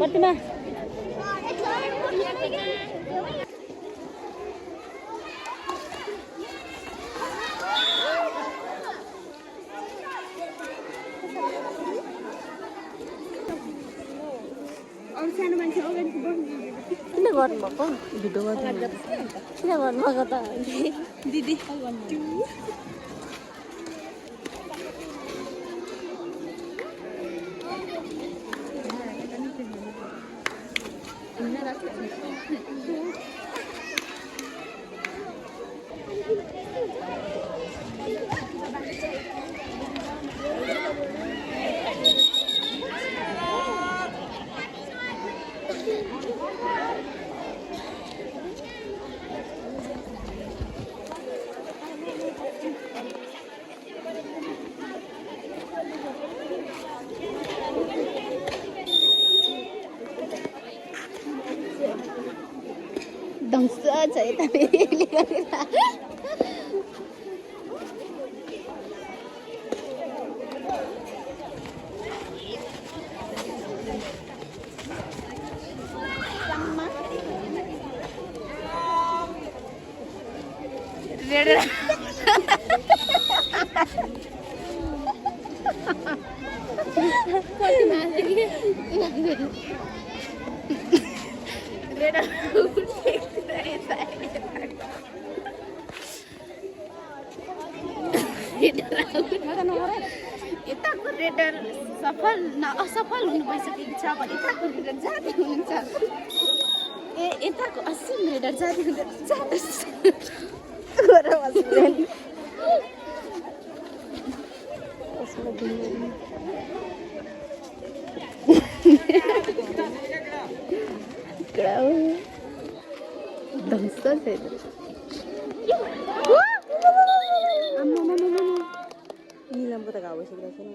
प्रतिमा सानो मान्छे अगाडि किन गर्नुभएको भिडियो गर्नु किन गर्नुभएको त दिदी ढङ्स छ यता फेरि गरेर यताको रेडर सफल न असफल हुनु भइसकेको छ भने यताको रेडर जाती हुनुहुन्छ यताको असीम रेडर जाती निलमको त घाउ भइसकेको छ नि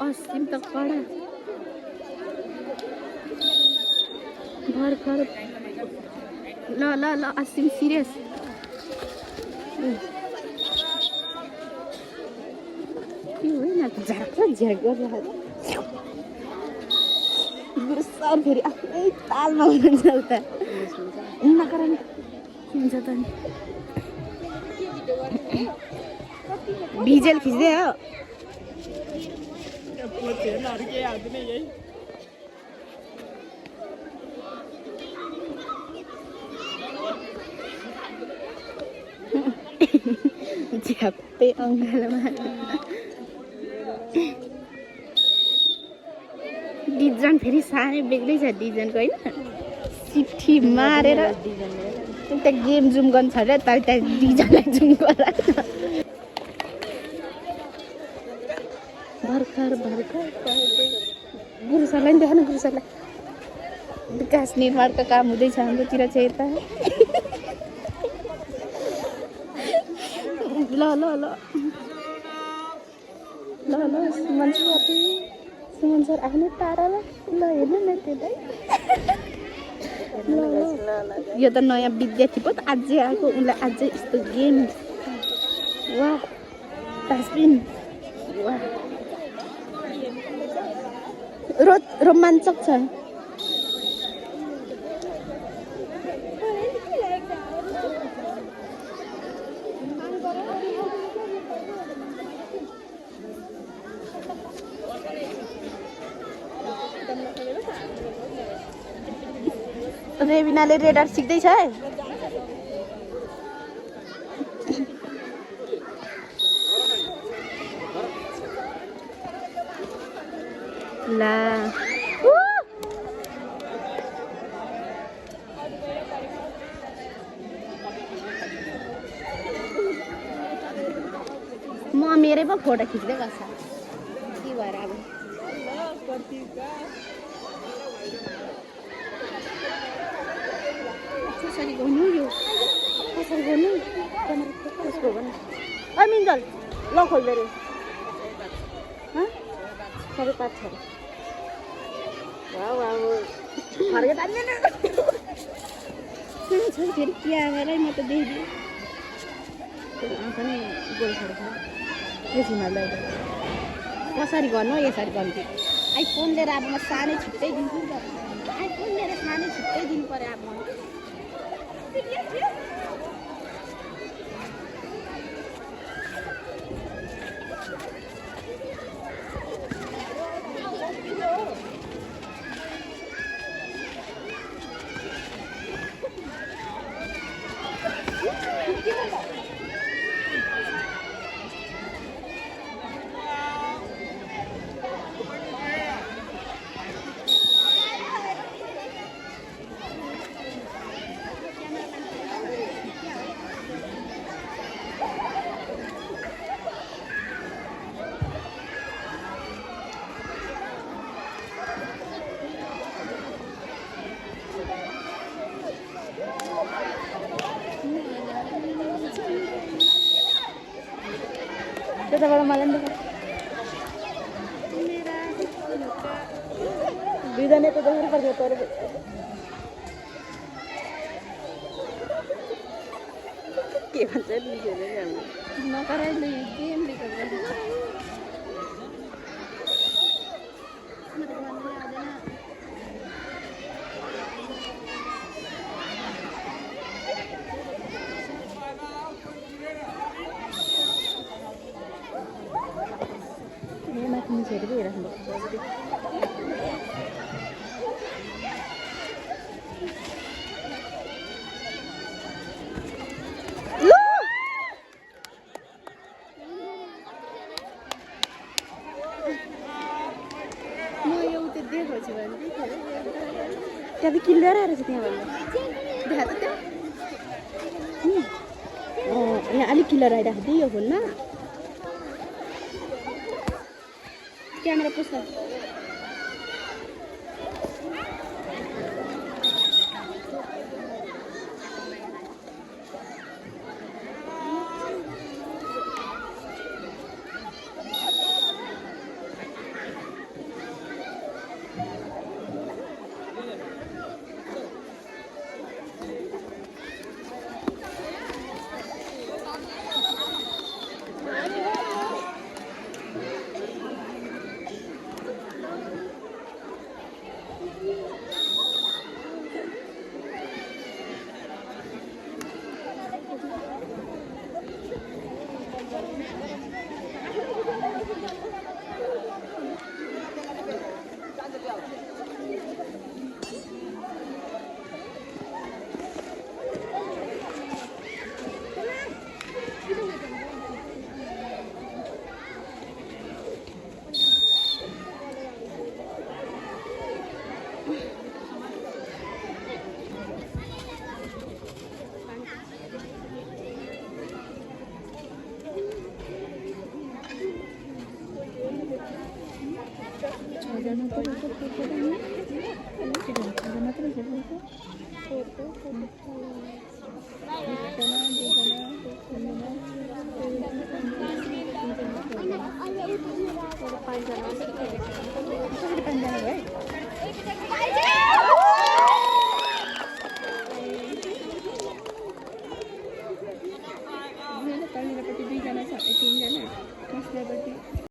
असीम त कडा भर्खर ल ल ल असीम सिरियस त्यो होइन झ्याक झ्याक गरेर गुरुसर फेरि आफ्नै तालमा हुनुहुन्छ उता नगर नि हुन्छ त नि भिजेल खिच्दै हो झ्याप्पै अङ्गालोमा डिजाइन फेरि साह्रै बेग्लै छ डिजाइनको होइन चिठी मारेर त्यहाँ गेम जुम गर्नु छ र त्यहाँ डिजाइनलाई जुम गरेर भर्खर गुरुसरलाई नि देखाउनु गुरुसरलाई विकास निर्माणको काम हुँदैछ हाम्रोतिर चाहिँ यता ल ल ल ल ल सुमन सर आफ्नै तारा ल हेर्नु न त्यसलाई यो त नयाँ विद्यार्थी पो त अझै आएको उसलाई अझै यस्तो गेम वाह डस्टबिन वाह रोमाञ्चक छ रेबिनाले रेडर सिक्दैछ है ला म मेरै पो फोटो खिच्दै बस्छ के भएर अब कसरी गर्नु यो कसरी गर्नु कसको गर्नु ओ मिन्जल ल खोल्दो रे सबै पाँच छ फर्के तान्दैन फेरि क्यामेरै म त देखिदिएँ आउँछ नि गोल छोडेको यसरी गर्नु यसरी गर्नु आइफोन लिएर अब म सानै छुट्टै दिन्छु नि त आइफोन लिएर सानै छुट्टै दिनु पर्यो अब म त्यताबाट मलाई पनि दुईजना त देख्नु पर्छ तर के भन्छ नकराइले गेम लेखेको मान्छेहरू पो हेरिराख्नु म एउटा देखेको छु भने त्यहाँ त किल्लेर आएर छ त्यहाँबाट देखा त त्यहाँ यहाँ अलिक किल्लर आइरहेको थियो यो फोनमा क्यामेरा पुस्छ